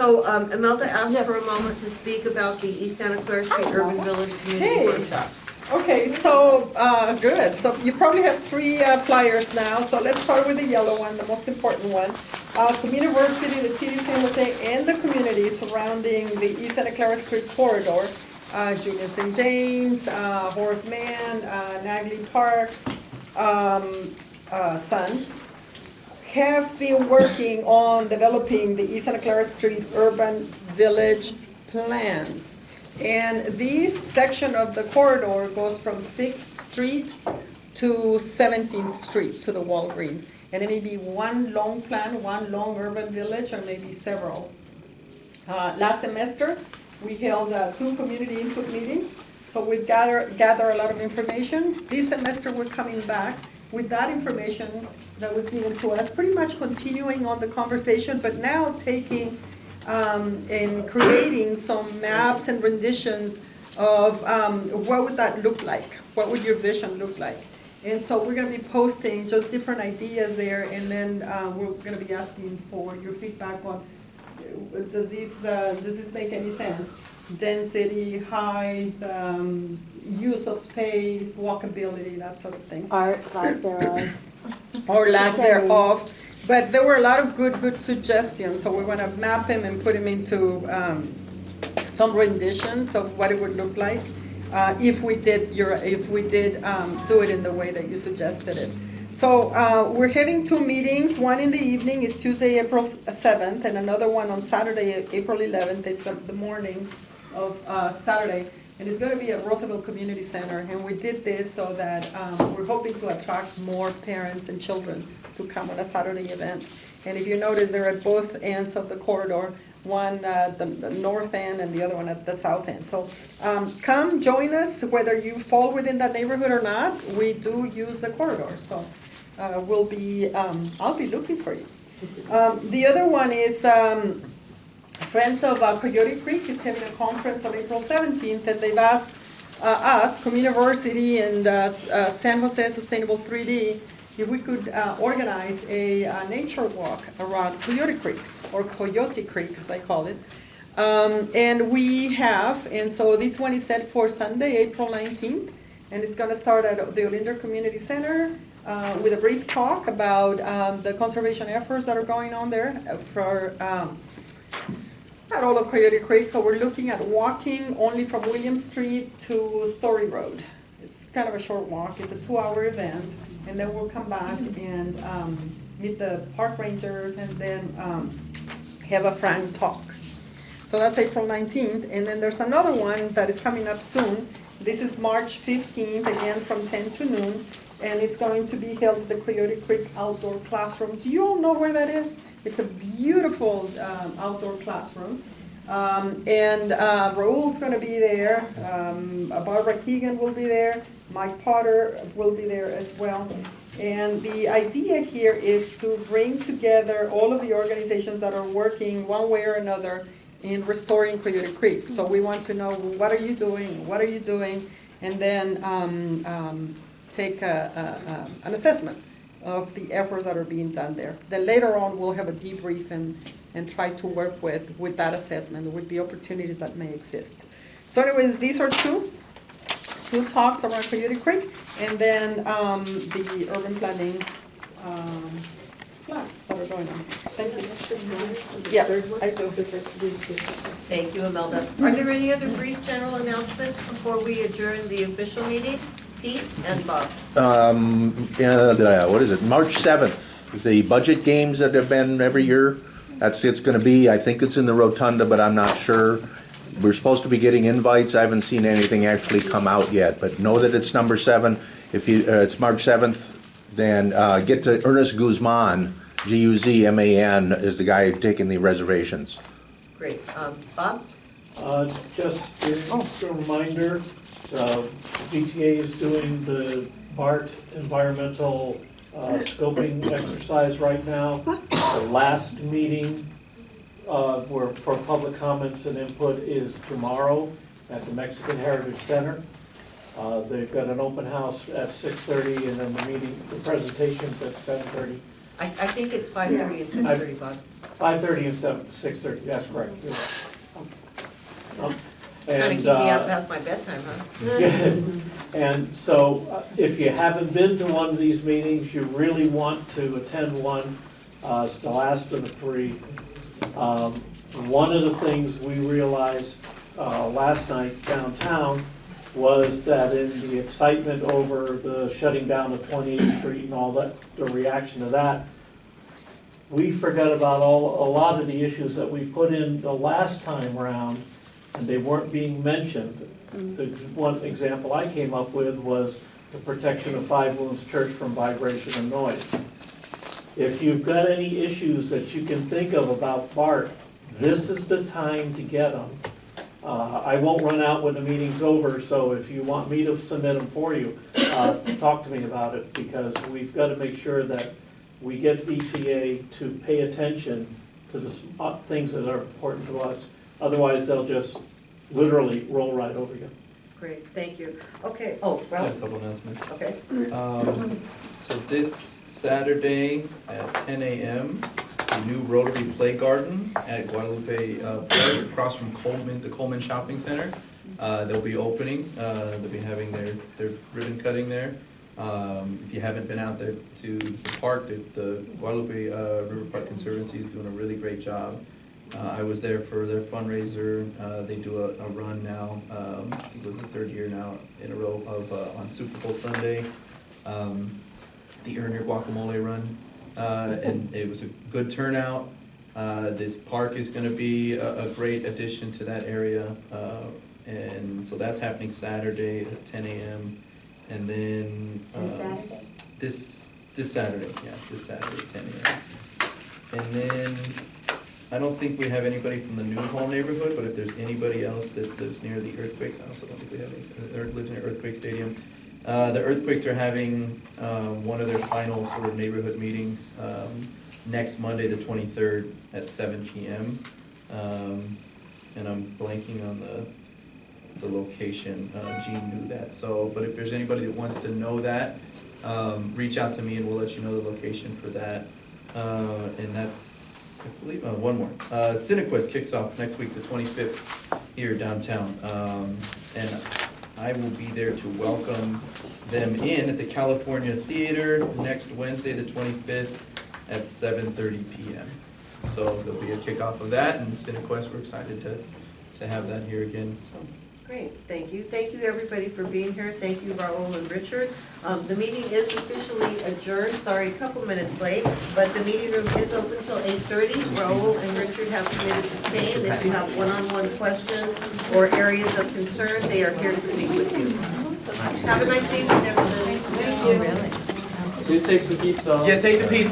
So Imelda asked Yes. for a moment to speak about the East Santa Clara Street Urban Village Community Hey. Workshops. Okay, so good. So you probably have three flyers now. So let's start with the yellow one, the most important one. Community, the city of San Jose, and the community surrounding the East Santa Clara Street corridor. Junior St. James, Horace Mann, Nagley Park, Sun, have been working on developing the East Santa Clara Street Urban Village plans. And this section of the corridor goes from 6th Street to 17th Street to the Walgreens. And it may be one long plan, one long urban village, or maybe several. Last semester, we held 2 community input meetings. So we gather a lot of information. This semester, we're coming back with that information that was given to us, pretty much continuing on the conversation, but now taking and creating some maps and renditions of what would that look like? What would your vision look like? And so we're going to be posting just different ideas there, and then we're going to be asking for your feedback on does this make any sense? Density, height, use of space, walkability, that sort of thing. Art, lack thereof. Or lack thereof. But there were a lot of good suggestions, so we want to map them and put them into some renditions of what it would look like if we did do it in the way that you suggested it. So we're having 2 meetings. One in the evening is Tuesday, April 7th, and another one on Saturday, April 11th. It's the morning of Saturday, and it's going to be at Roosevelt Community Center. And we did this so that we're hoping to attract more parents and children to come on a Saturday event. And if you notice, they're at both ends of the corridor, one at the north end and the other one at the south end. So come join us, whether you fall within that neighborhood or not. We do use the corridor, so I'll be looking for you. The other one is Friends of Coyote Creek is having a conference on April 17th, and they've asked us, Community and San Jose Sustainable 3D, if we could organize a nature walk around Coyote Creek, or Coyote Creek as I call it. And we have, and so this one is set for Sunday, April 19th, and it's going to start at the Olinder Community Center with a brief talk about the conservation efforts that are going on there for not all of Coyote Creek. So we're looking at walking only from William Street to Story Road. It's kind of a short walk. It's a 2-hour event, and then we'll come back and meet the park rangers and then have a frank talk. So that's April 19th, and then there's another one that is coming up soon. This is March 15th, again from 10 to noon, and it's going to be held at the Coyote Creek Outdoor Classroom. Do you all know where that is? It's a beautiful outdoor classroom. And Raul's going to be there, Barbara Keegan will be there, Mike Potter will be there as well. And the idea here is to bring together all of the organizations that are working one way or another in restoring Coyote Creek. So we want to know, what are you doing, and then take an assessment of the efforts that are being done there. Then later on, we'll have a debrief and try to work with that assessment, with the opportunities that may exist. So anyways, these are two talks around Coyote Creek, and then the urban planning class that are going on. Thank you. Yeah, I do. Thank you, Imelda. Are there any other brief general announcements before we adjourn the official meeting? Pete and Bob. What is it, March 7th, the budget games that have been every year, it's going to be, I think it's in the Rotunda, but I'm not sure. We're supposed to be getting invites. I haven't seen anything actually come out yet, but know that it's number 7. If it's March 7th, then get to Ernest Guzman, Guzman is the guy taking the reservations. Great. Bob? Just a reminder, DTA is doing the BART environmental scoping exercise right now. The last meeting for public comments and input is tomorrow at the Mexican Heritage Center. They've got an open house at 6:30, and then the presentation's at 7:30. I think it's 5:30 and 6:30, Bob. 5:30 and 6:30, that's correct. You're right. Trying to And, keep me up past my bedtime, huh? and so if you haven't been to one of these meetings, you really want to attend one. It's the last of the three. One of the things we realized last night downtown was that in the excitement over the shutting down of 28th Street and all that, the reaction to that, we forgot about a lot of the issues that we put in the last time round, and they weren't being mentioned. The one example I came up with was the protection of Five Wounds Church from vibration and noise. If you've got any issues that you can think of about BART, this is the time to get them. I won't run out when the meeting's over, so if you want me to submit them for you, talk to me about it, because we've got to make sure that we get VTA to pay attention to the things that are important to us. Otherwise, they'll just literally roll right over you. Great, thank you. Okay, oh, I have Ralph? a couple announcements. Okay. So this Saturday at 10 a.m., the new Rotary Play Garden at Guadalupe Park, across from the Coleman Shopping Center. They'll be opening. They'll be having their ribbon cutting there. If you haven't been out there to the park, the Guadalupe River Park Conservancy is doing a really great job. I was there for their fundraiser. They do a run now. I think it was the third year now in a row of on Super Bowl Sunday, the Earn Your Guacamole Run, and it was a good turnout. This park is going to be a great addition to that area, and so that's happening Saturday at 10 a.m. And then This Saturday? This Saturday, yeah, this Saturday at 10 a.m. And then I don't think we have anybody from the Newhall neighborhood, but if there's anybody else that lives near the Earthquakes, I also don't think we have any, or lives near Earthquake Stadium. The Earthquakes are having one of their final sort of neighborhood meetings next Monday, the 23rd at 7 p.m. And I'm blanking on the location. Gene knew that. So, but if there's anybody that wants to know that, reach out to me and we'll let you know the location for that. And that's, I believe, one more. Cinequest kicks off next week, the 25th, here downtown. And I will be there to welcome them in at the California Theater next Wednesday, the 25th at 7:30 p.m. So there'll be a kickoff of that, and Cinequest, we're excited to have that here again. So. Great, thank you. Thank you, everybody, for being here. Thank you, Raul and Richard. The meeting is officially adjourned. Sorry, a couple minutes late, but the meeting room is open till 8:30. Raul and Richard have committed to staying. If you have one-on-one questions or areas of concern, they are here to speak with you. Have a nice evening, everybody. Thank you. Please take some pizza. Yeah, take the pizza.